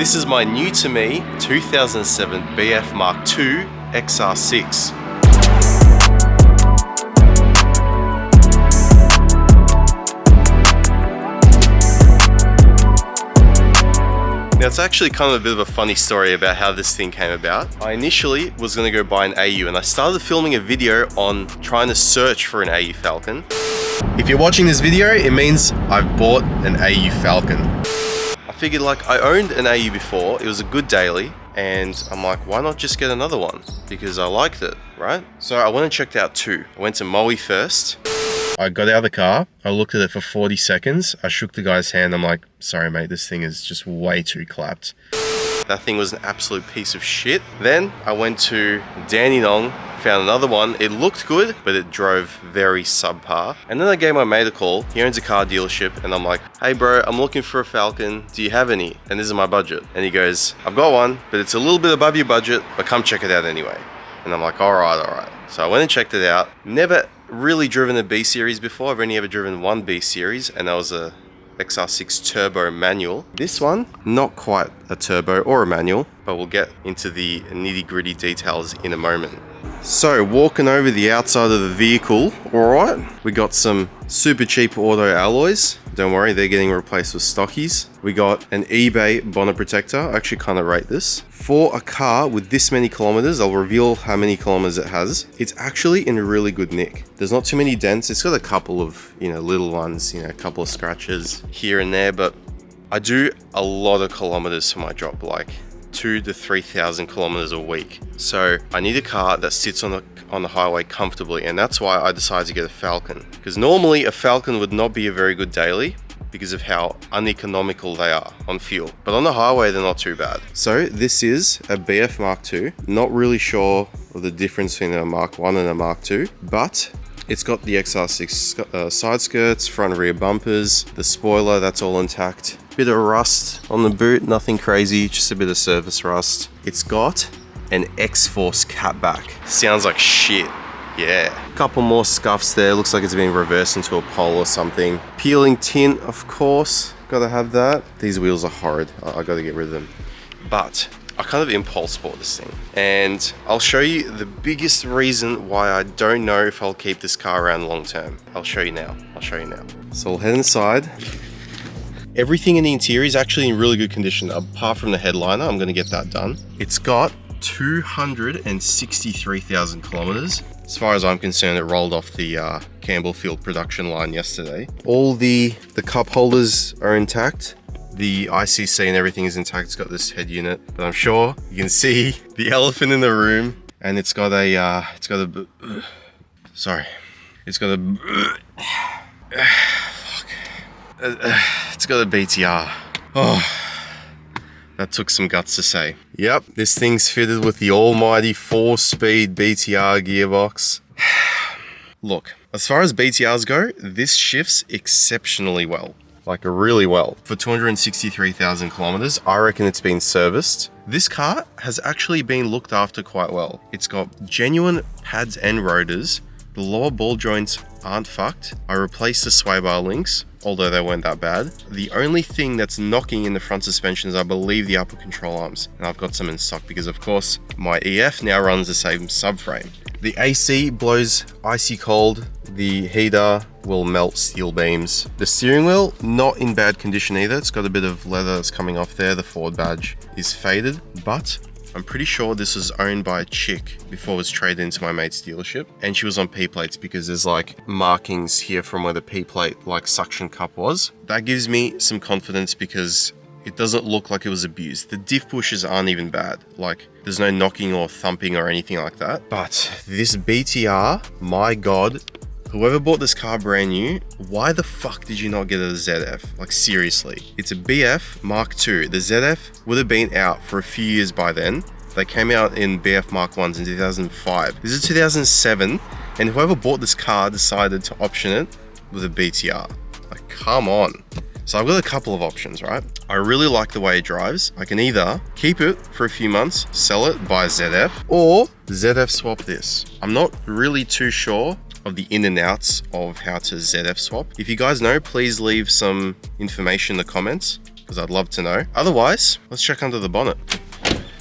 This is my new to me 2007 BF MKII XR6. Now it's actually kind of a bit of a funny story about how this thing came about. I initially was going to go buy an AU and I started filming a video on trying to search for an AU Falcon. If you're watching this video, it means I've bought an AU Falcon. I figured like I owned an AU before, it was a good daily, and I'm like, why not just get another one? Because I liked it, right? So I went and checked out two. I went to Moe first. I got out of the car, I looked at it for 40 seconds, I shook the guy's hand, I'm like, sorry mate, this thing is just way too clapped. That thing was an absolute piece of shit. Then I went to Dandenong, found another one, it looked good, but it drove very subpar. And then I gave my mate a call, he owns a car dealership, and I'm like, hey bro, I'm looking for a Falcon, do you have any? And this is my budget. And he goes, I've got one, but it's a little bit above your budget, but come check it out anyway. And I'm like, all right. So I went and checked it out. Never really driven a B series before. I've only ever driven one B series, and that was a XR6 turbo manual. This one, not quite a turbo or a manual, but we'll get into the nitty-gritty details in a moment. So walking over the outside of the vehicle, all right, we got some super cheap auto alloys. Don't worry, they're getting replaced with stockies. We got an eBay bonnet protector. I actually kind of rate this. For a car with this many kilometers, I'll reveal how many kilometers it has. It's actually in a really good nick. There's not too many dents. It's got a couple of, little ones, a couple of scratches here and there, but I do a lot of kilometers for my job, like 2,000 to 3,000 kilometers a week. So I need a car that sits on the highway comfortably, and that's why I decided to get a Falcon. Because normally a Falcon would not be a very good daily because of how uneconomical they are on fuel. But on the highway, they're not too bad. So this is a BF MKII. Not really sure of the difference between a Mark I and a Mark II, but it's got the XR6 side skirts, front and rear bumpers, the spoiler, that's all intact. Bit of rust on the boot, nothing crazy, just a bit of surface rust. It's got an X-Force catback. Sounds like shit. Yeah. Couple more scuffs there. Looks like it's been reversed into a pole or something. Peeling tint, of course. Gotta have that. These wheels are horrid. I gotta get rid of them. But I kind of impulse bought this thing. And I'll show you the biggest reason why I don't know if I'll keep this car around long term. I'll show you now. So we'll head inside. Everything in the interior is actually in really good condition, apart from the headliner. I'm gonna get that done. It's got 263,000 kilometers. As far as I'm concerned, it rolled off the Campbellfield production line yesterday. All the cup holders are intact. The ICC and everything is intact. It's got this head unit, but I'm sure you can see the elephant in the room. And it's got a BTR. Oh, that took some guts to say. Yep, this thing's fitted with the almighty 4-speed BTR gearbox. Look, as far as BTRs go, this shifts exceptionally well. Like really well. For 263,000 kilometers, I reckon it's been serviced. This car has actually been looked after quite well. It's got genuine pads and rotors. The lower ball joints aren't fucked. I replaced the sway bar links, although they weren't that bad. The only thing that's knocking in the front suspension is, I believe, the upper control arms. And I've got some in stock because, of course, my EF now runs the same subframe. The AC blows icy cold. The heater will melt steel beams. The steering wheel, not in bad condition either. It's got a bit of leather that's coming off there. The Ford badge is faded, but I'm pretty sure this was owned by a chick before it was traded into my mate's dealership. And she was on P-plates because there's like markings here from where the P-plate like suction cup was. That gives me some confidence because it doesn't look like it was abused. The diff pushes aren't even bad. Like there's no knocking or thumping or anything like that. But this BTR, my God, whoever bought this car brand new, why the fuck did you not get a ZF? Like seriously, it's a BF MKII. The ZF would have been out for a few years by then. They came out in BF Mark I's in 2005. This is 2007, and whoever bought this car decided to option it with a BTR. Like, come on. So I've got a couple of options, right? I really like the way it drives. I can either keep it for a few months, sell it, buy a ZF, or ZF swap this. I'm not really too sure of the in and outs of how to ZF swap. If you guys know, please leave some information in the comments, because I'd love to know. Otherwise, let's check under the bonnet.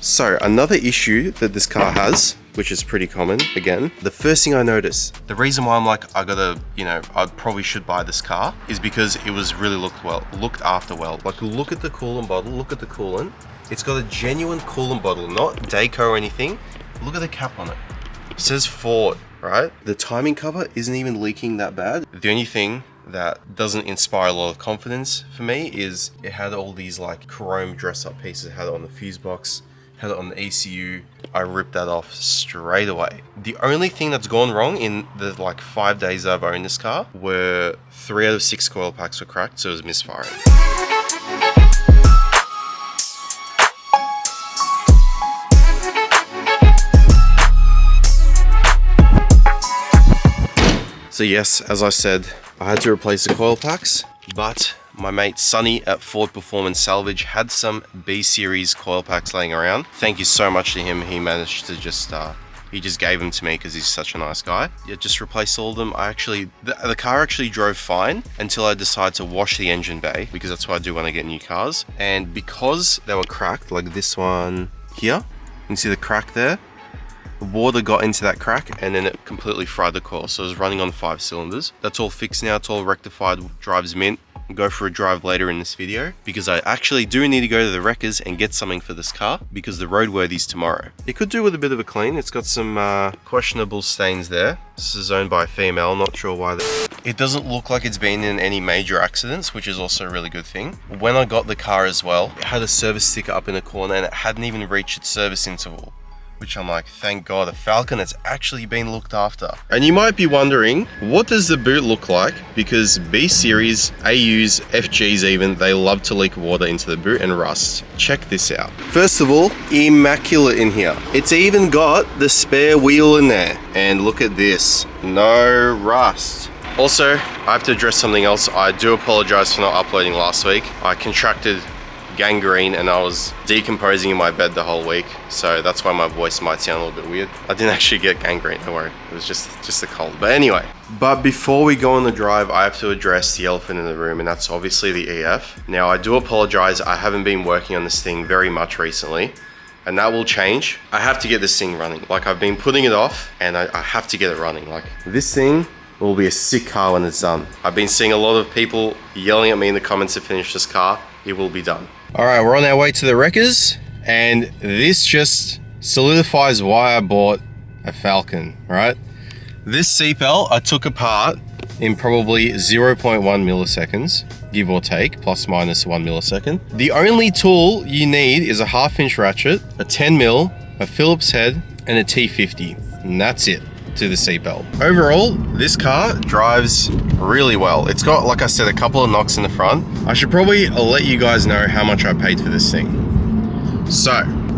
So another issue that this car has, which is pretty common, again, the first thing I noticed, the reason why I'm like, I gotta, I probably should buy this car, is because it was really looked after well. Like, look at the coolant bottle, look at the coolant. It's got a genuine coolant bottle, not Dayco or anything. Look at the cap on it. It says Ford, right? The timing cover isn't even leaking that bad. The only thing that doesn't inspire a lot of confidence for me is it had all these like chrome dress up pieces. It had it on the fuse box, had it on the ECU. I ripped that off straight away. The only thing that's gone wrong in the like 5 days I've owned this car were 3 out of 6 coil packs were cracked, so it was misfiring. So yes, as I said, I had to replace the coil packs, but my mate Sonny at Ford Performance Salvage had some B series coil packs laying around. Thank you so much to him. He managed to just, he just gave them to me because he's such a nice guy. Yeah, just replaced all of them. The car actually drove fine until I decided to wash the engine bay, because that's what I do when I get new cars. And because they were cracked, like this one here, you can see the crack there. The water got into that crack and then it completely fried the coil. So it was running on 5 cylinders. That's all fixed now, it's all rectified, drives mint. I'll go for a drive later in this video because I actually do need to go to the wreckers and get something for this car because the roadworthy's tomorrow. It could do with a bit of a clean. It's got some questionable stains there. This is owned by a female, not sure why. It doesn't look like it's been in any major accidents, which is also a really good thing. When I got the car as well, it had a service sticker up in the corner and it hadn't even reached its service interval. Which I'm like, thank God, a Falcon has actually been looked after. And you might be wondering, what does the boot look like? Because B series, AUs, FGs even, they love to leak water into the boot and rust. Check this out. First of all, immaculate in here. It's even got the spare wheel in there. And look at this, no rust. Also, I have to address something else. I do apologize for not uploading last week. I contracted gangrene and I was decomposing in my bed the whole week, so that's why my voice might sound a little bit weird. I didn't actually get gangrene, don't worry, it was just a cold. But anyway, before we go on the drive, I have to address the elephant in the room, and that's obviously the EF. Now I do apologize, I haven't been working on this thing very much recently, and that will change. I have to get this thing running. Like, I've been putting it off and I have to get it running. Like, this thing will be a sick car when it's done. I've been seeing a lot of people yelling at me in the comments to finish this car. It will be done. All right, we're on our way to the wreckers, and this just solidifies why I bought a Falcon, right? This seatbelt I took apart in probably 0.1 milliseconds, give or take, plus minus 1 millisecond. The only tool you need is a 1/2 inch ratchet, a 10 mil, a Phillips head, and a T50, and that's it to the seatbelt. Overall, this car drives really well. It's got, like I said, a couple of knocks in the front. I should probably let you guys know how much I paid for this thing. So,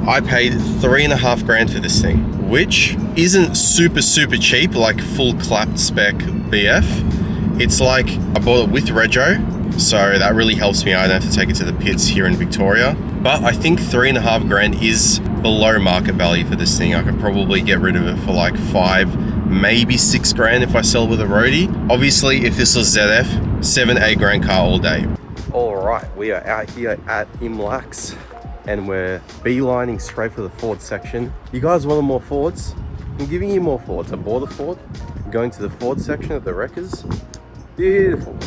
I paid 3.5 grand for this thing, which isn't super cheap, like full clapped spec BF. It's like, I bought it with rego, so that really helps me. I don't have to take it to the pits here in Victoria. But I think 3.5 grand is below market value for this thing. I could probably get rid of it for like 5, maybe 6 grand if I sell with a roadie. Obviously, if this was ZF, 7-8 grand car all day. All right, we are out here at Imlax and we're beelining straight for the Ford section. You guys wanted more Fords? I'm giving you more Fords. I bought a Ford. I'm going to the Ford section at the wreckers. Beautiful.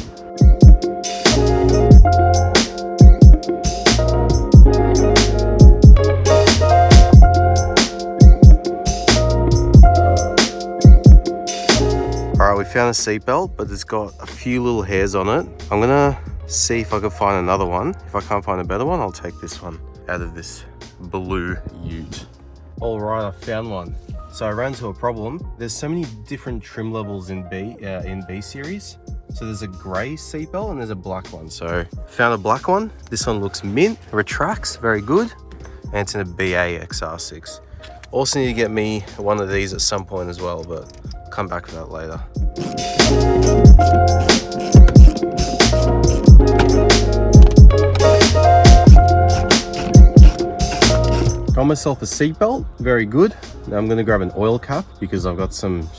Alright, we found a seatbelt, but it's got a few little hairs on it. I'm gonna see if I can find another one. If I can't find a better one, I'll take this one out of this blue ute. Alright, I found one. So I ran into a problem. There's so many different trim levels in B series. So there's a grey seatbelt and there's a black one. So found a black one. This one looks mint, retracts, very good. And it's in a BF XR6. Also need to get me one of these at some point as well, but I'll come back for that later. Got myself a seatbelt, very good. Now I'm gonna grab an oil cap because I've got some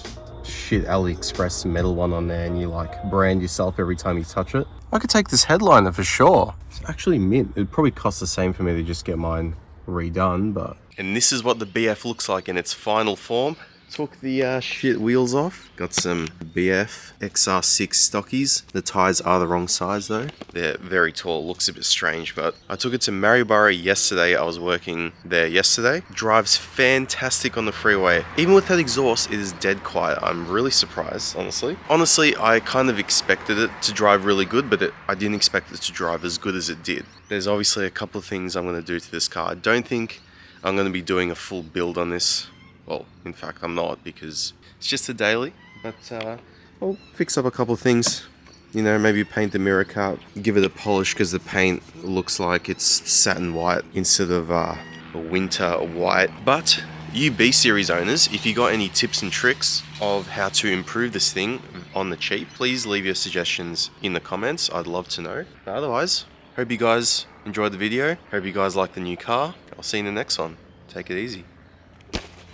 shit AliExpress metal one on there and you like brand yourself every time you touch it. I could take this headliner for sure. It's actually mint. It'd probably cost the same for me to just get mine redone, but... And this is what the BF looks like in its final form. Took the shit wheels off. Got some BF XR6 stockies. The tires are the wrong size though. They're very tall, looks a bit strange, but I took it to Maryborough yesterday. I was working there yesterday. Drives fantastic on the freeway. Even with that exhaust, it is dead quiet. I'm really surprised, honestly. Honestly, I kind of expected it to drive really good, but I didn't expect it to drive as good as it did. There's obviously a couple of things I'm going to do to this car. I don't think I'm going to be doing a full build on this. Well, in fact, I'm not, because it's just a daily, but I'll fix up a couple of things. You know, maybe paint the mirror cut, give it a polish because the paint looks like it's satin white instead of a winter white. But you B-Series owners, if you got any tips and tricks of how to improve this thing on the cheap, please leave your suggestions in the comments. I'd love to know. But otherwise, hope you guys enjoyed the video. Hope you guys like the new car. I'll see you in the next one. Take it easy.